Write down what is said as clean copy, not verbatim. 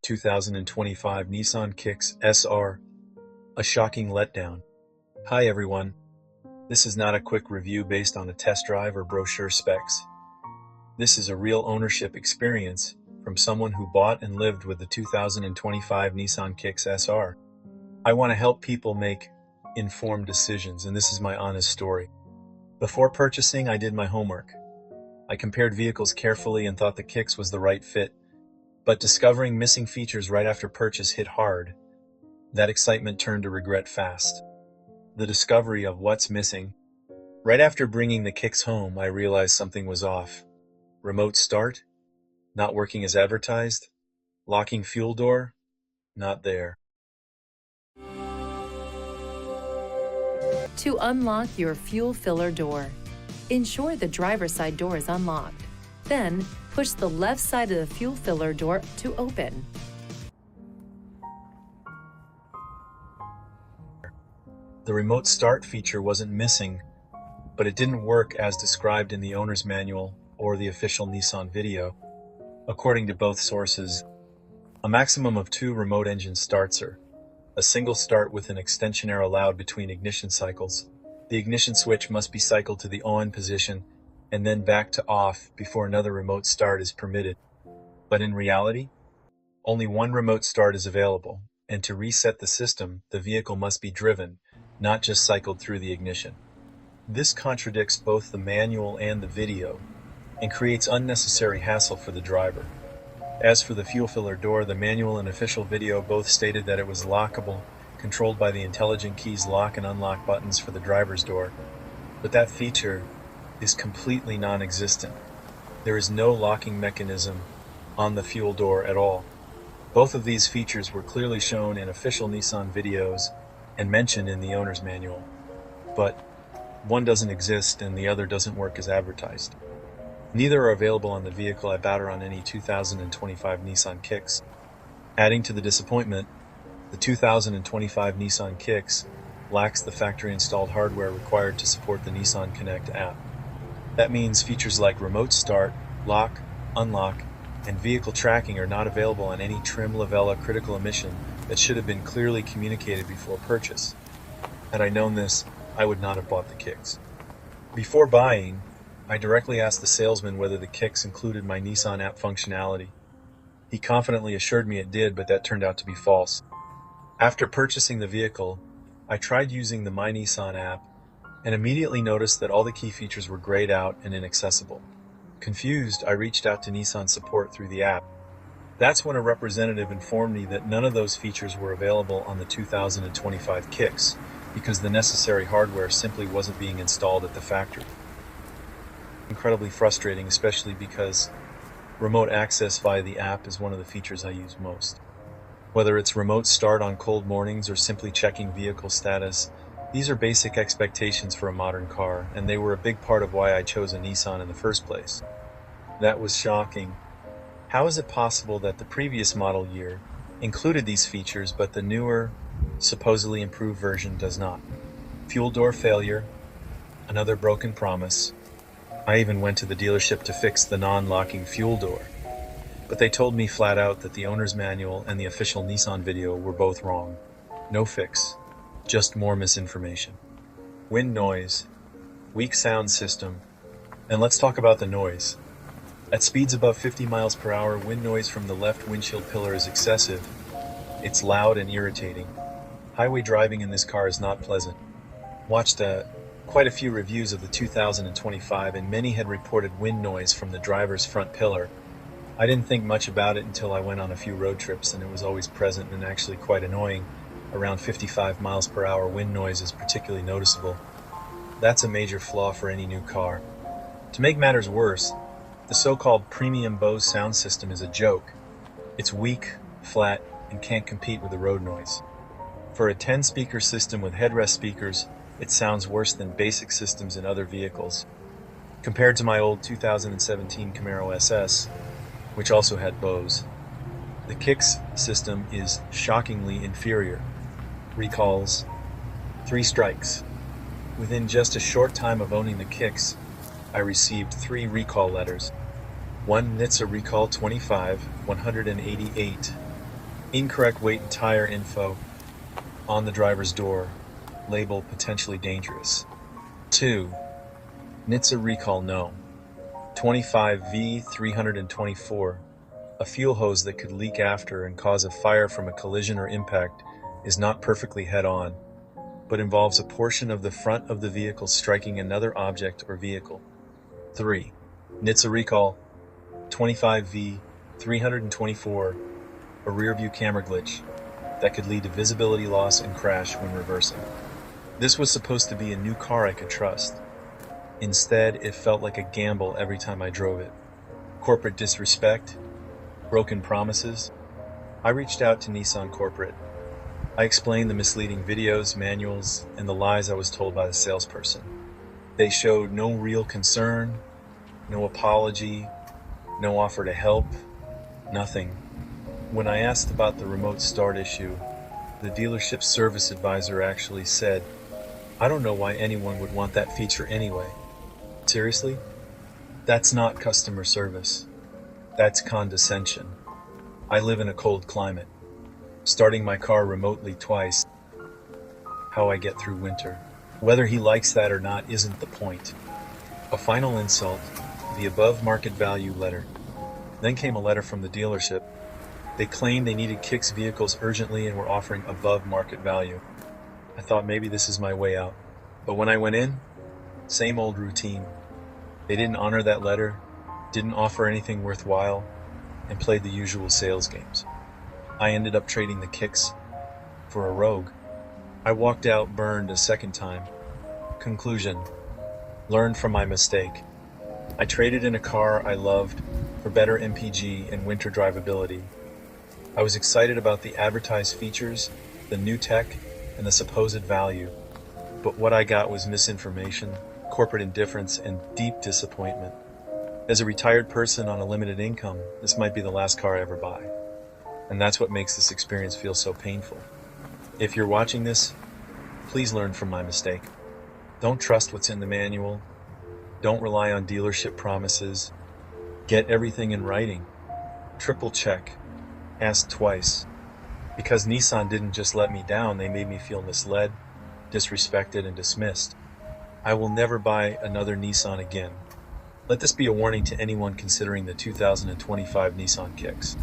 2025 Nissan Kicks SR, a shocking letdown. Hi everyone, this is not a quick review based on a test drive or brochure specs. This is a real ownership experience from someone who bought and lived with the 2025 Nissan Kicks SR. I want to help people make informed decisions, and this is my honest story. Before purchasing, I did my homework. I compared vehicles carefully and thought the Kicks was the right fit. But discovering missing features right after purchase hit hard. That excitement turned to regret fast. The discovery of what's missing. Right after bringing the Kicks home, I realized something was off. Remote start? Not working as advertised. Locking fuel door? Not there. To unlock your fuel filler door, ensure the driver's side door is unlocked. Then, push the left side of the fuel filler door to open. The remote start feature wasn't missing, but it didn't work as described in the owner's manual or the official Nissan video. According to both sources, a maximum of 2 remote engine starts are a single start with an extension arrow allowed between ignition cycles. The ignition switch must be cycled to the on position and then back to off before another remote start is permitted. But in reality, only 1 remote start is available, and to reset the system, the vehicle must be driven, not just cycled through the ignition. This contradicts both the manual and the video, and creates unnecessary hassle for the driver. As for the fuel filler door, the manual and official video both stated that it was lockable, controlled by the intelligent keys lock and unlock buttons for the driver's door, but that feature is completely non-existent. There is no locking mechanism on the fuel door at all. Both of these features were clearly shown in official Nissan videos and mentioned in the owner's manual, but one doesn't exist and the other doesn't work as advertised. Neither are available on the vehicle I bought on any 2025 Nissan Kicks. Adding to the disappointment, the 2025 Nissan Kicks lacks the factory-installed hardware required to support the Nissan Connect app. That means features like remote start, lock, unlock, and vehicle tracking are not available on any trim Lavella critical emission that should have been clearly communicated before purchase. Had I known this, I would not have bought the Kicks. Before buying, I directly asked the salesman whether the Kicks included my Nissan app functionality. He confidently assured me it did, but that turned out to be false. After purchasing the vehicle, I tried using the MyNissan app and immediately noticed that all the key features were grayed out and inaccessible. Confused, I reached out to Nissan support through the app. That's when a representative informed me that none of those features were available on the 2025 Kicks because the necessary hardware simply wasn't being installed at the factory. Incredibly frustrating, especially because remote access via the app is one of the features I use most. Whether it's remote start on cold mornings or simply checking vehicle status, these are basic expectations for a modern car, and they were a big part of why I chose a Nissan in the first place. That was shocking. How is it possible that the previous model year included these features, but the newer, supposedly improved version does not? Fuel door failure, another broken promise. I even went to the dealership to fix the non-locking fuel door, but they told me flat out that the owner's manual and the official Nissan video were both wrong. No fix. Just more misinformation. Wind noise, weak sound system, and let's talk about the noise. At speeds above 50 miles per hour, wind noise from the left windshield pillar is excessive. It's loud and irritating. Highway driving in this car is not pleasant. Watched quite a few reviews of the 2025, and many had reported wind noise from the driver's front pillar. I didn't think much about it until I went on a few road trips, and it was always present and actually quite annoying. Around 55 miles per hour, wind noise is particularly noticeable. That's a major flaw for any new car. To make matters worse, the so-called premium Bose sound system is a joke. It's weak, flat, and can't compete with the road noise. For a 10-speaker system with headrest speakers, it sounds worse than basic systems in other vehicles. Compared to my old 2017 Camaro SS, which also had Bose, the Kicks system is shockingly inferior. Recalls, 3 strikes. Within just a short time of owning the Kicks, I received 3 recall letters. One NHTSA Recall 25, 188, Incorrect weight and tire info on the driver's door, label potentially dangerous. 2. NHTSA recall known. 25V324, a fuel hose that could leak after and cause a fire from a collision or impact, is not perfectly head-on, but involves a portion of the front of the vehicle striking another object or vehicle. 3. NHTSA recall 25V324, a rear-view camera glitch that could lead to visibility loss and crash when reversing. This was supposed to be a new car I could trust. Instead, it felt like a gamble every time I drove it. Corporate disrespect, broken promises. I reached out to Nissan Corporate. I explained the misleading videos, manuals, and the lies I was told by the salesperson. They showed no real concern, no apology, no offer to help, nothing. When I asked about the remote start issue, the dealership service advisor actually said, "I don't know why anyone would want that feature anyway." Seriously? That's not customer service. That's condescension. I live in a cold climate. Starting my car remotely twice, how I get through winter. Whether he likes that or not isn't the point. A final insult, the above market value letter. Then came a letter from the dealership. They claimed they needed Kicks vehicles urgently and were offering above market value. I thought maybe this is my way out. But when I went in, same old routine. They didn't honor that letter, didn't offer anything worthwhile, and played the usual sales games. I ended up trading the Kicks for a Rogue. I walked out burned a second time. Conclusion: learned from my mistake. I traded in a car I loved for better MPG and winter drivability. I was excited about the advertised features, the new tech, and the supposed value. But what I got was misinformation, corporate indifference, and deep disappointment. As a retired person on a limited income, this might be the last car I ever buy. And that's what makes this experience feel so painful. If you're watching this, please learn from my mistake. Don't trust what's in the manual. Don't rely on dealership promises. Get everything in writing. Triple check. Ask twice. Because Nissan didn't just let me down, they made me feel misled, disrespected, and dismissed. I will never buy another Nissan again. Let this be a warning to anyone considering the 2025 Nissan Kicks.